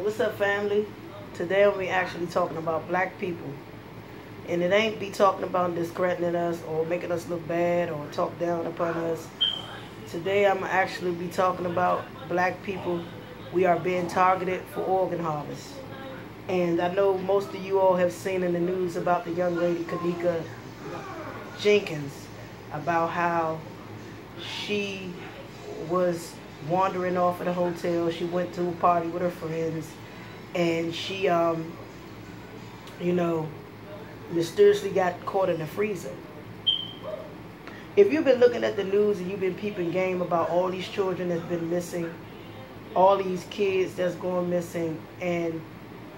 What's up, family? Today we actually talking about black people, and it ain't be talking about discrediting us or making us look bad or talk down upon us. Today I'm actually be talking about black people. We are being targeted for organ harvest, and I know most of you all have seen in the news about the young lady Kenneka Jenkins, about how she was wandering off at a hotel. She went to a party with her friends, and she mysteriously got caught in the freezer. If you've been looking at the news and you've been peeping game about all these children that's been missing, all these kids that's going missing, and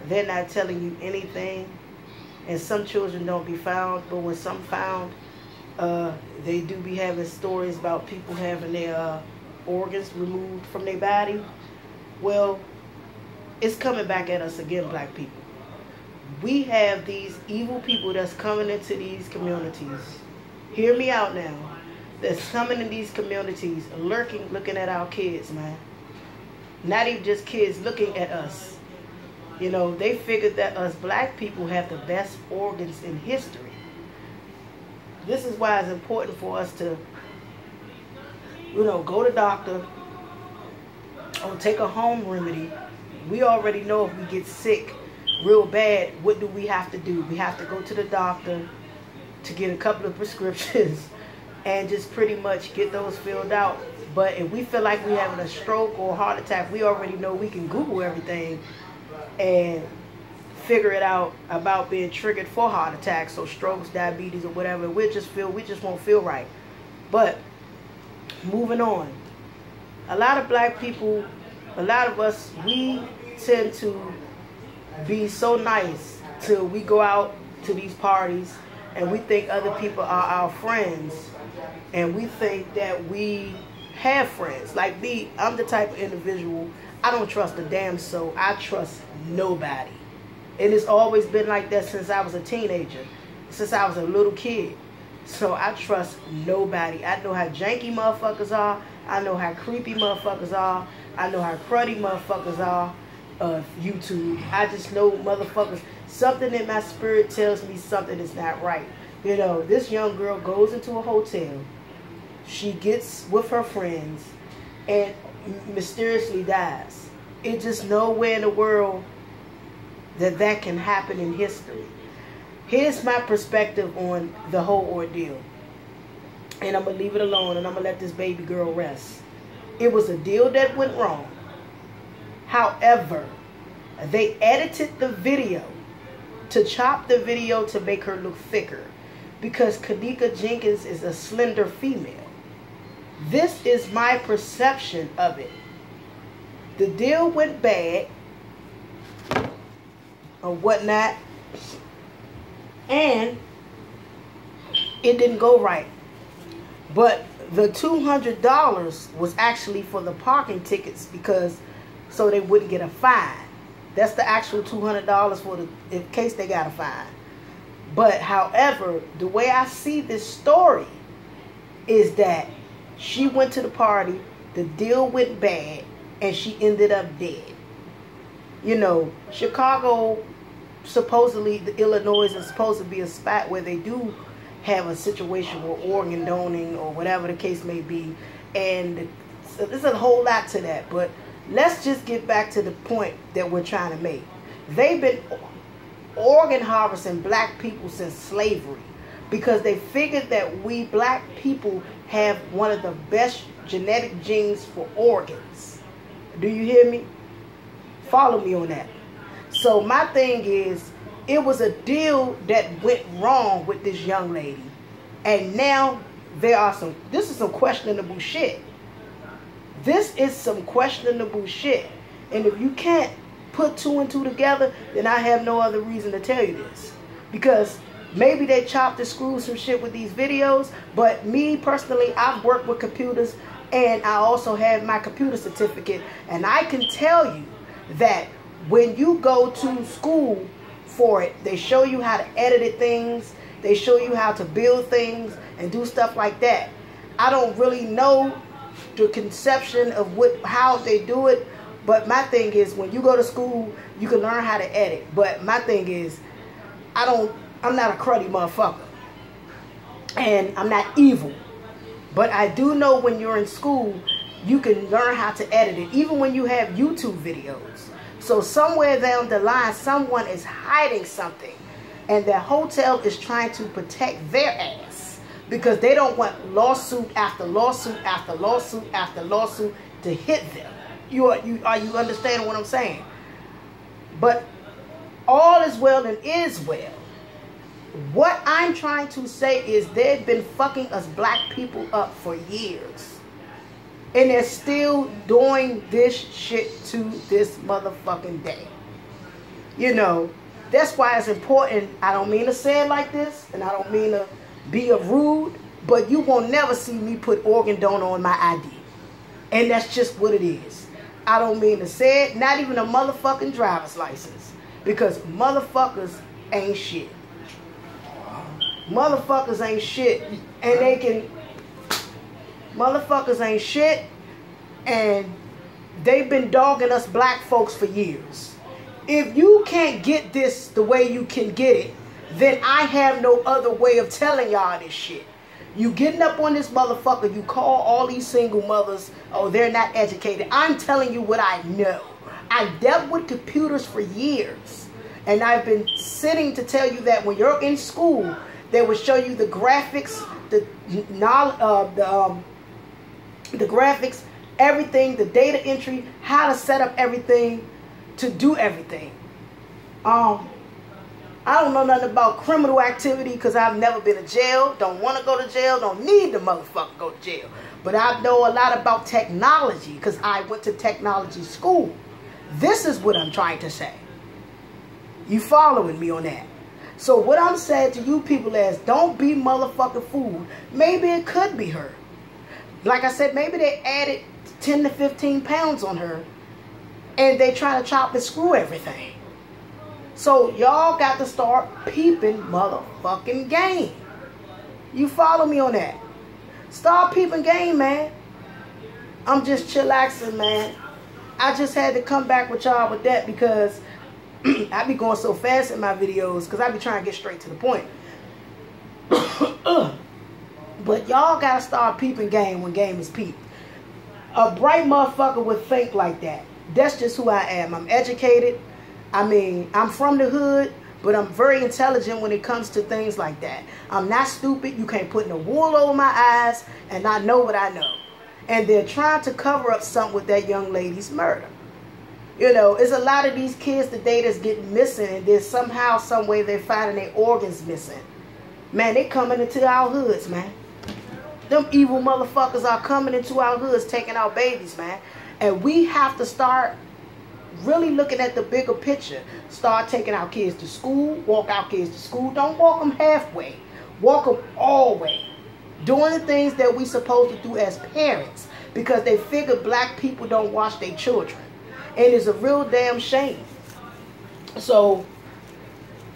they're not telling you anything, and some children don't be found, but when some found, they do be having stories about people having their organs removed from their body. Well, it's coming back at us again, black people. We have these evil people that's coming into these communities. Hear me out now. That's coming in these communities, lurking, looking at our kids, man. Not even just kids, looking at us. You know, they figured that us black people have the best organs in history. This is why it's important for us to, go to doctor or take a home remedy. We already know if we get sick real bad, what do we have to do? We have to go to the doctor to get a couple of prescriptions and just pretty much get those filled out. But if we feel like we're having a stroke or a heart attack, we already know we can Google everything and figure it out about being triggered for heart attacks or strokes, diabetes, or whatever. We just won't feel right. But moving on, a lot of black people, a lot of us, we tend to be so nice till we go out to these parties and we think other people are our friends, and we think that we have friends. Like me, I'm the type of individual, I don't trust a damn soul. I trust nobody. And it's always been like that since I was a teenager, since I was a little kid. So I trust nobody. I know how janky motherfuckers are. I know how creepy motherfuckers are. I know how cruddy motherfuckers are. YouTube. I just know motherfuckers. Something in my spirit tells me something is not right. You know, this young girl goes into a hotel. She gets with her friends and mysteriously dies. It's just nowhere in the world that can happen in history. Here's my perspective on the whole ordeal. And I'm going to leave it alone, and I'm going to let this baby girl rest. It was a deal that went wrong. However, they edited the video to chop the video to make her look thicker, because Kenneka Jenkins is a slender female. This is my perception of it. The deal went bad or whatnot, and it didn't go right. But the $200 was actually for the parking tickets, because so they wouldn't get a fine. That's the actual $200 for the in case they got a fine. But however, the way I see this story is that she went to the party, the deal went bad, and she ended up dead. You know, Chicago, supposedly, the Illinois is supposed to be a spot where they do have a situation with organ donating or whatever the case may be. And so there's a whole lot to that. But let's just get back to the point that we're trying to make. They've been organ harvesting black people since slavery, because they figured that we black people have one of the best genetic genes for organs. Do you hear me? Follow me on that. So my thing is, it was a deal that went wrong with this young lady. And now this is some questionable shit. This is some questionable shit. And if you can't put two and two together, then I have no other reason to tell you this. Because maybe they chopped and screwed some shit with these videos, but me personally, I've worked with computers, and I also have my computer certificate, and I can tell you that when you go to school for it, they show you how to edit things, they show you how to build things and do stuff like that. I don't really know the conception of how they do it, But my thing is, when you go to school, you can learn how to edit. But my thing is, I'm not a cruddy motherfucker. And I'm not evil. But I do know when you're in school, you can learn how to edit it. Even when you have YouTube videos. So somewhere down the line, someone is hiding something. And the hotel is trying to protect their ass. Because they don't want lawsuit after lawsuit after lawsuit after lawsuit to hit them. Are you understanding what I'm saying? But all is well and is well. What I'm trying to say is they've been fucking us black people up for years. And they're still doing this shit to this motherfucking day. You know, that's why it's important. I don't mean to say it like this, and I don't mean to be a rude, but you won't never see me put organ donor on my ID. And that's just what it is. I don't mean to say it, not even a motherfucking driver's license. Because motherfuckers ain't shit. Motherfuckers ain't shit. And they can... Motherfuckers ain't shit. And they've been dogging us black folks for years. If you can't get this the way you can get it, then I have no other way of telling y'all this shit. You getting up on this motherfucker, you call all these single mothers, oh, they're not educated. I'm telling you what I know. I dealt with computers for years. And I've been sitting to tell you that when you're in school, they will show you the graphics, the graphics, everything, the data entry, how to set up everything, to do everything. I don't know nothing about criminal activity because I've never been to jail. Don't want to go to jail. Don't need the motherfucker go to jail. But I know a lot about technology because I went to technology school. This is what I'm trying to say. You following me on that? So what I'm saying to you people is don't be motherfucking fooled. Maybe it could be her. Like I said, maybe they added 10 to 15 pounds on her and they try to chop and screw everything. So y'all got to start peeping motherfucking game. You follow me on that? Start peeping game, man. I'm just chillaxing, man. I just had to come back with y'all with that because I be going so fast in my videos because I be trying to get straight to the point. But y'all got to start peeping game when game is peeped. A bright motherfucker would think like that. That's just who I am. I'm educated. I mean, I'm from the hood, but I'm very intelligent when it comes to things like that. I'm not stupid. You can't put no wool over my eyes, and I know what I know. And they're trying to cover up something with that young lady's murder. You know, it's a lot of these kids today that's getting missing, and there's somehow, some way they're finding their organs missing. Man, they coming into our hoods, man. Them evil motherfuckers are coming into our hoods, taking our babies, man. And we have to start really looking at the bigger picture. Start taking our kids to school. Walk our kids to school. Don't walk them halfway. Walk them all the way. Doing the things that we supposed to do as parents. Because they figure black people don't watch their children. And it's a real damn shame. So,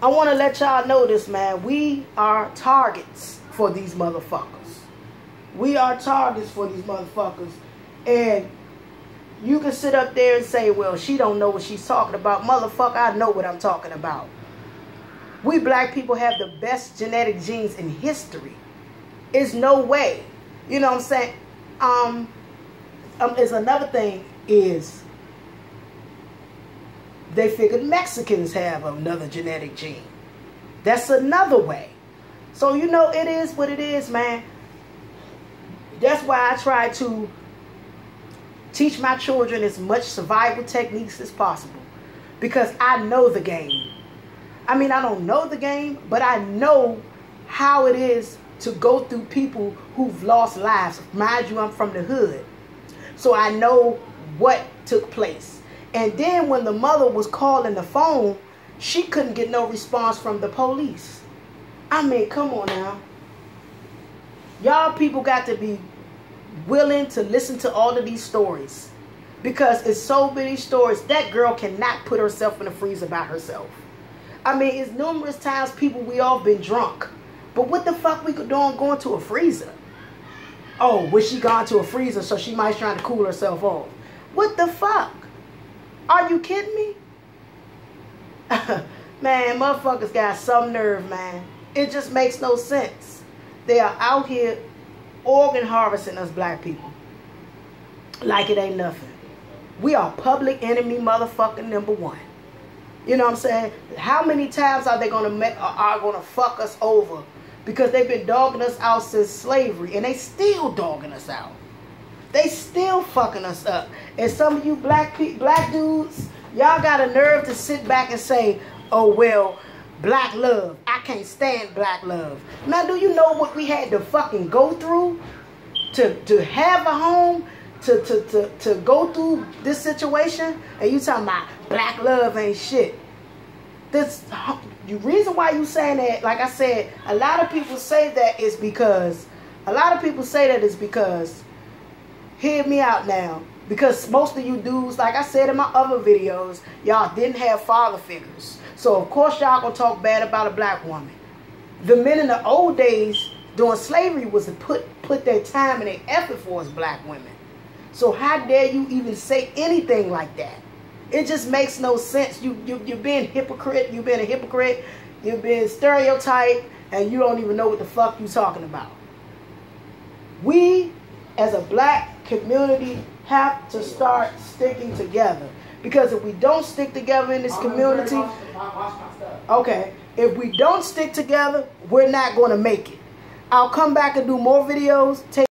I want to let y'all know this, man. We are targets for these motherfuckers. We are targets for these motherfuckers. And you can sit up there and say, well, she don't know what she's talking about. Motherfucker, I know what I'm talking about. We black people have the best genetic genes in history. It's no way. You know what I'm saying? There's another thing is they figured Mexicans have another genetic gene. That's another way. So, you know, it is what it is, man. That's why I try to teach my children as much survival techniques as possible. Because I know the game. I mean, I don't know the game, but I know how it is to go through people who've lost lives. Mind you, I'm from the hood. So I know what took place. And then when the mother was calling the phone, she couldn't get no response from the police. I mean, come on now. Y'all people got to be willing to listen to all of these stories. Because it's so many stories. That girl cannot put herself in the freezer by herself. I mean, it's numerous times people, we all been drunk. But what the fuck we doing going to a freezer? Oh, was she gone to a freezer so she might trying to cool herself off? What the fuck? Are you kidding me? Man, motherfuckers got some nerve, man. It just makes no sense. They are out here organ harvesting us black people like it ain't nothing. We are public enemy motherfucking number one. You know what I'm saying? How many times are they gonna fuck us over? Because they've been dogging us out since slavery, and they still dogging us out. They still fucking us up. And some of you black dudes, y'all got a nerve to sit back and say, oh, well, black love. I can't stand black love. Now, do you know what we had to fucking go through to have a home, to go through this situation? And you talking about black love ain't shit. The reason why you saying that, like I said, a lot of people say that is because, hear me out now, because most of you dudes, like I said in my other videos, y'all didn't have father figures. So of course y'all gonna talk bad about a black woman. The men in the old days during slavery was to put their time and their effort for us black women. So how dare you even say anything like that? It just makes no sense. You're being hypocrite. You've been a hypocrite. You've been stereotyped, and you don't even know what the fuck you talking about. We, as a black community, have to start sticking together. Because if we don't stick together in this community, okay, if we don't stick together, we're not going to make it. I'll come back and do more videos.